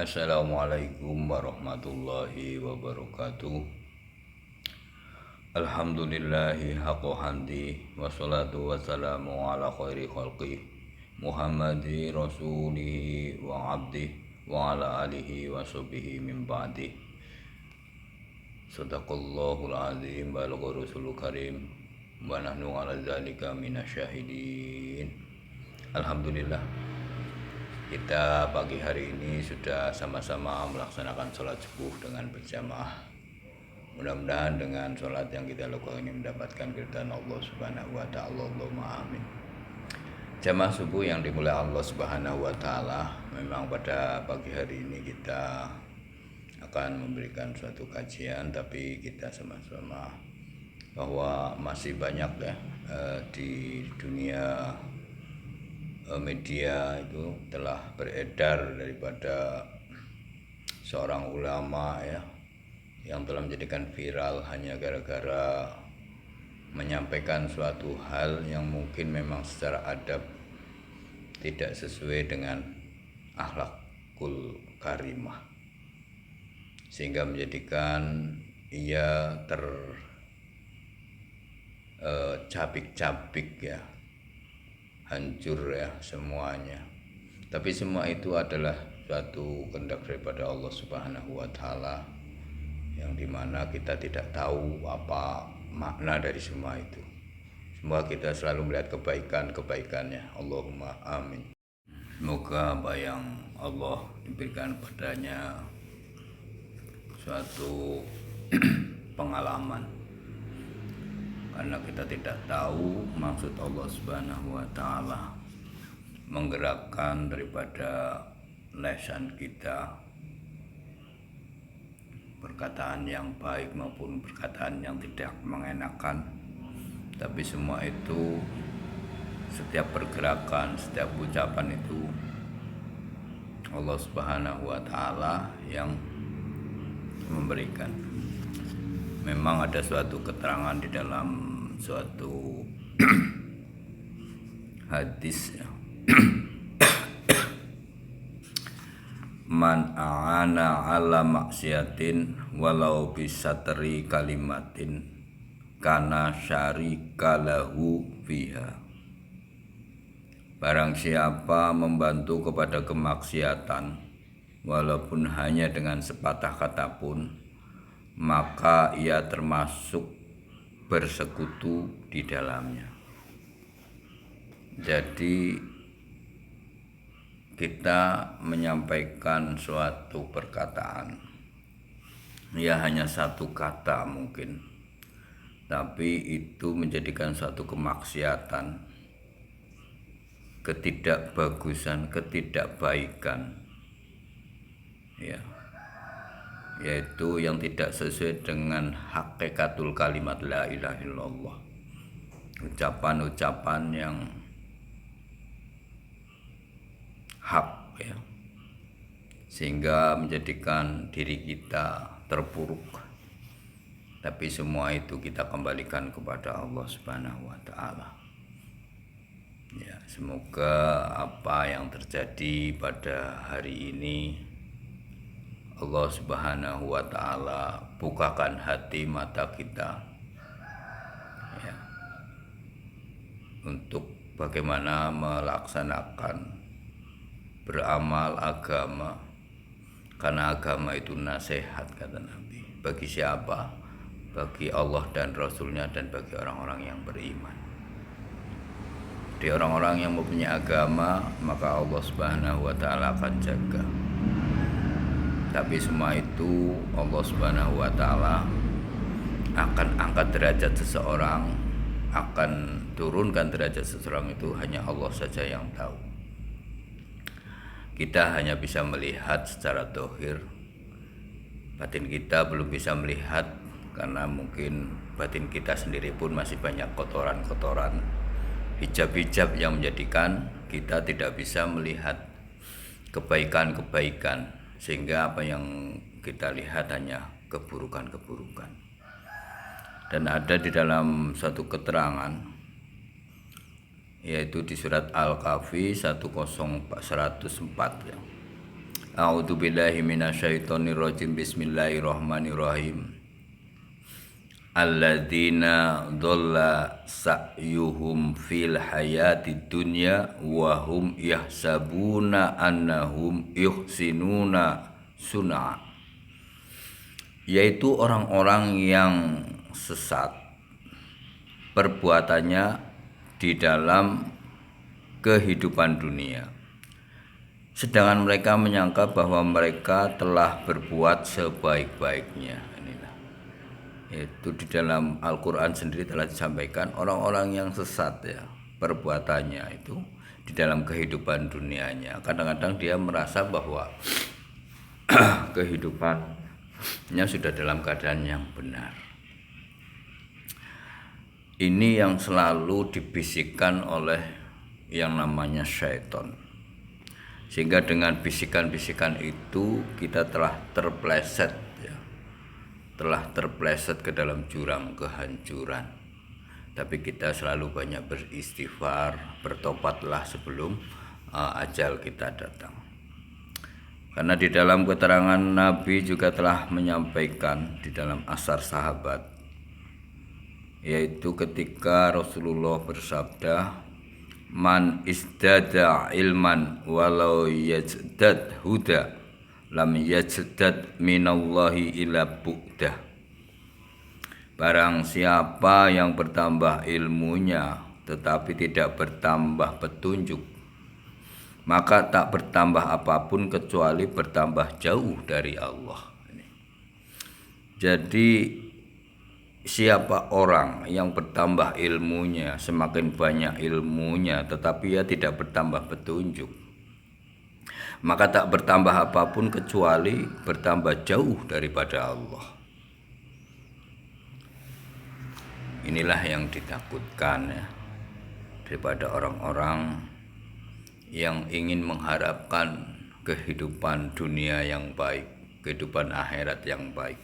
Assalamualaikum warahmatullahi wabarakatuh. Alhamdulillahi haqqa hamdi wassalatu wassalamu ala khairi khalqi Muhammadi rasulihi wa abdi wa ala alihi wa sahbihi min ba'di. Sadaqallahul azim balagha rasulul karim wa nahnu ala dzalika minasyahidin. Alhamdulillah, kita pagi hari ini sudah sama-sama melaksanakan sholat subuh dengan berjamaah. Mudah-mudahan dengan sholat yang kita lakukan ini mendapatkan keridhaan Allah Subhanahu wa Ta'ala. Allahumma amin. Jamaah subuh yang dimulai Allah Subhanahu wa Ta'ala, memang pada pagi hari ini kita akan memberikan suatu kajian, tapi kita sama-sama bahwa masih banyak ya di dunia media itu telah beredar daripada seorang ulama ya yang telah menjadikan viral hanya gara-gara menyampaikan suatu hal yang mungkin memang secara adab tidak sesuai dengan akhlakul karimah, sehingga menjadikan ia tercapik-capik ya, hancur ya semuanya. Tapi semua itu adalah suatu kehendak daripada Allah Subhanahu wa Ta'ala, yang dimana kita tidak tahu apa makna dari semua itu. Semoga kita selalu melihat kebaikan-kebaikannya. Allahumma amin. Semoga apa yang Allah diberikan padanya suatu pengalaman, karena kita tidak tahu maksud Allah Subhanahu wa Ta'ala menggerakkan daripada lisan kita, perkataan yang baik maupun perkataan yang tidak mengenakan. Tapi semua itu, setiap pergerakan, setiap ucapan itu Allah Subhanahu wa Ta'ala yang memberikan. Memang ada suatu keterangan di dalam suatu hadis ya. Man a'ana ala maksiatin walau bisatri kalimatin kana syarika lahu fiha. Barang siapa membantu kepada kemaksiatan walaupun hanya dengan sepatah kata pun, maka ia termasuk bersekutu di dalamnya. Jadi kita menyampaikan suatu perkataan, ya hanya satu kata mungkin, tapi itu menjadikan suatu kemaksiatan, ketidakbagusan, ketidakbaikan ya, yaitu yang tidak sesuai dengan hakikatul kalimat la ilaha illallah, ucapan-ucapan yang hak ya, sehingga menjadikan diri kita terpuruk. Tapi semua itu kita kembalikan kepada Allah Subhanahu wa Ta'ala ya. Semoga apa yang terjadi pada hari ini Allah Subhanahu wa Ta'ala bukakan hati mata kita ya, untuk bagaimana melaksanakan beramal agama, karena agama itu nasihat kata Nabi. Bagi siapa? Bagi Allah dan Rasulnya dan bagi orang-orang yang beriman. Di orang-orang yang mempunyai agama, maka Allah Subhanahu wa Ta'ala akan jaga. Tapi semua itu Allah Subhanahu wa Ta'ala akan angkat derajat seseorang, akan turunkan derajat seseorang, itu hanya Allah saja yang tahu. Kita hanya bisa melihat secara zahir, batin kita belum bisa melihat, karena mungkin batin kita sendiri pun masih banyak kotoran-kotoran, hijab-hijab yang menjadikan kita tidak bisa melihat kebaikan-kebaikan, sehingga apa yang kita lihat hanya keburukan-keburukan. Dan ada di dalam satu keterangan, yaitu di surat Al-Kahfi 104 ya. A'udzubillahi minasyaitonirrajim. Bismillahirrahmanirrahim. Alladzina dhalla sa'yuhum fil hayati dunya wa hum yahsabuna annahum yuhsinuna sun'a. Yaitu orang-orang yang sesat perbuatannya di dalam kehidupan dunia, sedangkan mereka menyangka bahwa mereka telah berbuat sebaik-baiknya. Inilah, itu di dalam Al-Quran sendiri telah disampaikan orang-orang yang sesat ya, perbuatannya itu di dalam kehidupan dunianya. Kadang-kadang dia merasa bahwa kehidupannya sudah dalam keadaan yang benar. Ini yang selalu dibisikkan oleh yang namanya syaitan. Sehingga dengan bisikan-bisikan itu kita telah terpleset ya. Telah terpleset ke dalam jurang kehancuran. Tapi kita selalu banyak beristighfar, bertobatlah sebelum ajal kita datang. Karena di dalam keterangan Nabi juga telah menyampaikan di dalam Asar Sahabat, yaitu ketika Rasulullah bersabda, man isdada ilman walau yazdad huda lam yazdad minallahi ila bu'dah. Barang siapa yang bertambah ilmunya tetapi tidak bertambah petunjuk, maka tak bertambah apapun kecuali bertambah jauh dari Allah. Jadi siapa orang yang bertambah ilmunya, semakin banyak ilmunya tetapi ia tidak bertambah petunjuk, maka tak bertambah apapun kecuali bertambah jauh daripada Allah. Inilah yang ditakutkan ya, daripada orang-orang yang ingin mengharapkan kehidupan dunia yang baik, kehidupan akhirat yang baik.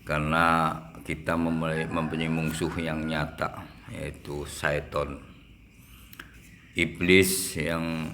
Karena kita mempunyai musuh yang nyata, yaitu syaitan, iblis yang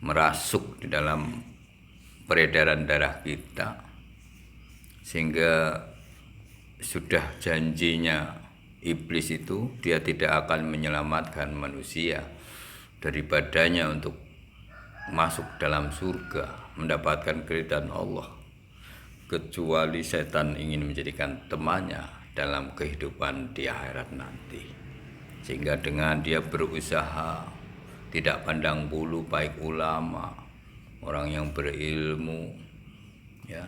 merasuk di dalam peredaran darah kita, sehingga sudah janjinya iblis itu dia tidak akan menyelamatkan manusia daripadanya untuk masuk dalam surga, mendapatkan keridhaan Allah, kecuali setan ingin menjadikan temannya dalam kehidupan di akhirat nanti. Sehingga dengan dia berusaha tidak pandang bulu, baik ulama, orang yang berilmu ya,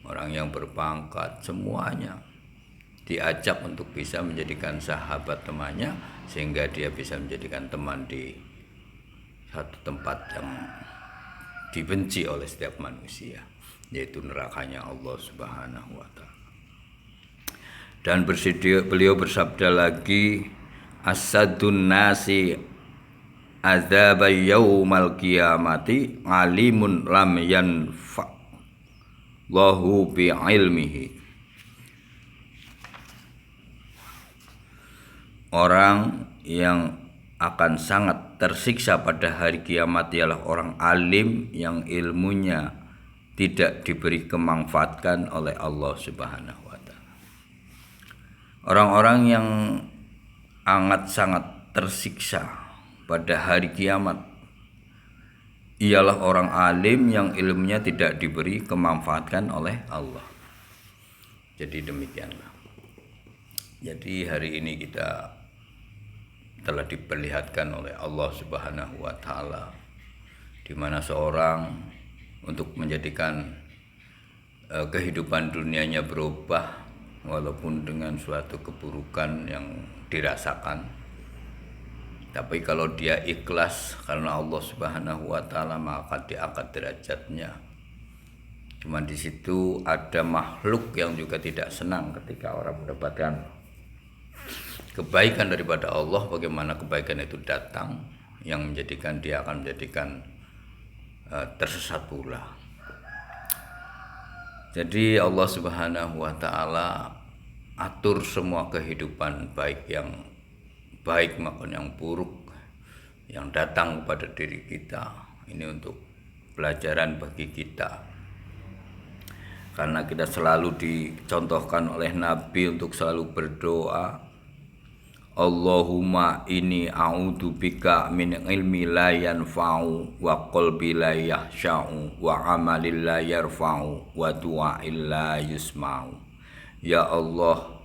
orang yang berpangkat, semuanya diajak untuk bisa menjadikan sahabat temannya, sehingga dia bisa menjadikan teman di satu tempat yang dibenci oleh setiap manusia, yaitu nerakanya Allah Subhanahu wa Ta'ala. Dan beliau bersabda lagi, asadun nasi adzaba yaumal qiyamati alimun lam yanfa lahu bi ilmihi. Orang yang akan sangat tersiksa pada hari kiamat ialah orang alim yang ilmunya tidak diberi kemanfaatkan oleh Allah Subhanahu wa Ta'ala. Orang-orang yang amat sangat tersiksa pada hari kiamat ialah orang alim yang ilmunya tidak diberi kemanfaatkan oleh Allah. Jadi demikianlah. Jadi hari ini kita telah diperlihatkan oleh Allah Subhanahu wa Ta'ala, di mana seorang untuk menjadikan kehidupan dunianya berubah walaupun dengan suatu keburukan yang dirasakan, tapi kalau dia ikhlas karena Allah Subhanahu wa Ta'ala, maka diangkat derajatnya. Cuma di situ ada makhluk yang juga tidak senang ketika orang mendapatkan kebaikan daripada Allah, bagaimana kebaikan itu datang yang menjadikan dia akan menjadikan tersesat pula. Jadi Allah Subhanahu wa Ta'ala atur semua kehidupan, baik yang baik maupun yang buruk yang datang kepada diri kita, ini untuk pelajaran bagi kita. Karena kita selalu dicontohkan oleh Nabi untuk selalu berdoa, Allahumma inni a'udzubika min ilmi la yanfa'u wa qalbi la yakhsha'u wa amalin la yarfa'u wa du'a'in la yusma'u. Ya Allah,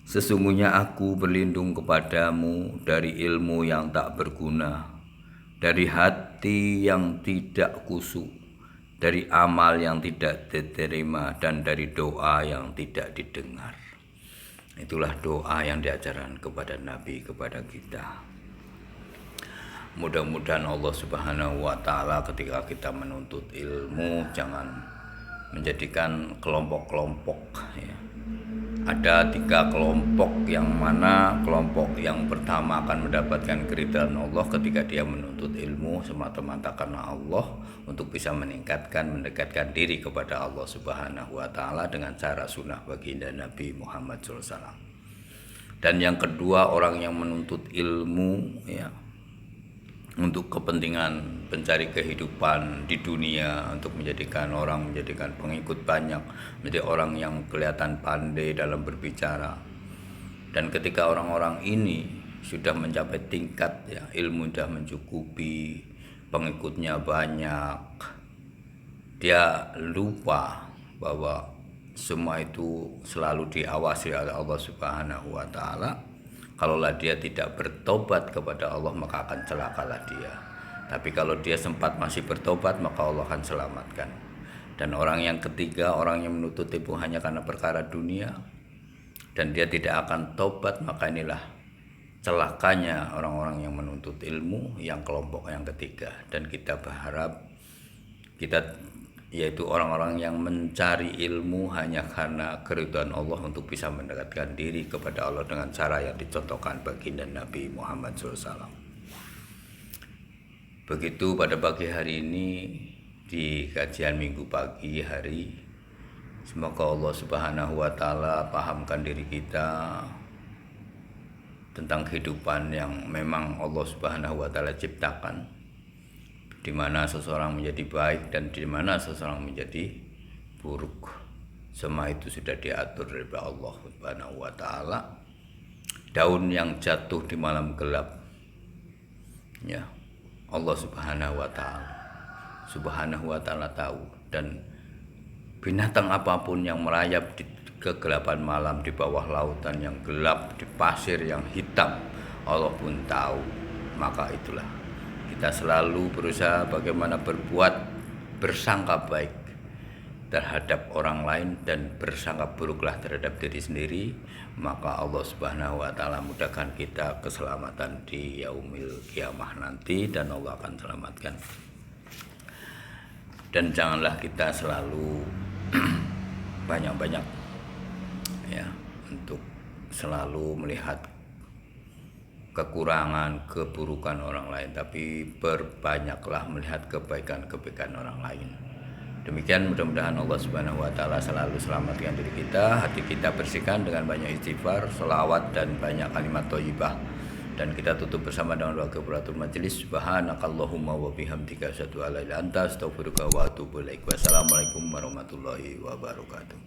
sesungguhnya aku berlindung kepadamu dari ilmu yang tak berguna, dari hati yang tidak khusyuk, dari amal yang tidak diterima, dan dari doa yang tidak didengar. Itulah doa yang diajarkan kepada Nabi kepada kita. Mudah-mudahan Allah Subhanahu wa Ta'ala ketika kita menuntut ilmu jangan menjadikan kelompok-kelompok ya. Ada 3 kelompok, yang mana kelompok yang pertama akan mendapatkan keridhaan Allah ketika dia menuntut ilmu semata-mata karena Allah, untuk bisa mendekatkan diri kepada Allah Subhanahu wa Ta'ala dengan cara sunnah baginda Nabi Muhammad SAW. Dan yang kedua, orang yang menuntut ilmu ya untuk kepentingan pencari kehidupan di dunia, untuk menjadikan pengikut banyak, menjadi orang yang kelihatan pandai dalam berbicara. Dan ketika orang-orang ini sudah mencapai tingkat ya ilmu sudah mencukupi, pengikutnya banyak, dia lupa bahwa semua itu selalu diawasi oleh Allah Subhanahu wa Ta'ala. Kalaulah dia tidak bertobat kepada Allah, maka akan celakalah dia. Tapi kalau dia sempat masih bertobat, maka Allah akan selamatkan. Dan orang yang ketiga, orang yang menuntut ilmu hanya karena perkara dunia, dan dia tidak akan tobat, maka inilah celakanya orang-orang yang menuntut ilmu, yang kelompok yang ketiga. Dan kita berharap yaitu orang-orang yang mencari ilmu hanya karena keridhaan Allah untuk bisa mendekatkan diri kepada Allah dengan cara yang dicontohkan baginda Nabi Muhammad SAW. Begitu pada pagi hari ini di kajian minggu pagi hari, semoga Allah Subhanahu wa Ta'ala pahamkan diri kita tentang kehidupan yang memang Allah Subhanahu wa Ta'ala ciptakan, di mana seseorang menjadi baik dan di mana seseorang menjadi buruk. Semua itu sudah diatur oleh Allah Subhanahu wa Ta'ala. Daun yang jatuh di malam gelap, ya Allah Subhanahu wa Ta'ala tahu. Dan binatang apapun yang merayap di kegelapan malam, di bawah lautan yang gelap, di pasir yang hitam, Allah pun tahu. Maka itulah kita selalu berusaha bagaimana berbuat bersangka baik terhadap orang lain dan bersangka buruklah terhadap diri sendiri, maka Allah Subhanahu wa Ta'ala mudahkan kita keselamatan di yaumil kiamah nanti, dan Allah akan selamatkan. Dan janganlah kita selalu banyak-banyak ya untuk selalu melihat kekurangan, keburukan orang lain, tapi berbanyaklah melihat kebaikan-kebaikan orang lain. Demikian, mudah-mudahan Allah Subhanahu wa Ta'ala selalu selamatkan diri kita, hati kita bersihkan dengan banyak istighfar, sholawat, dan banyak kalimat thayyibah. Dan kita tutup bersama dengan doa kafaratul majelis. Subhanakallahumma wa bihamdika asyhadu an la ilaha illa anta astaghfiruka wa atubu ilaik. Wassalamualaikum warahmatullahi wabarakatuh.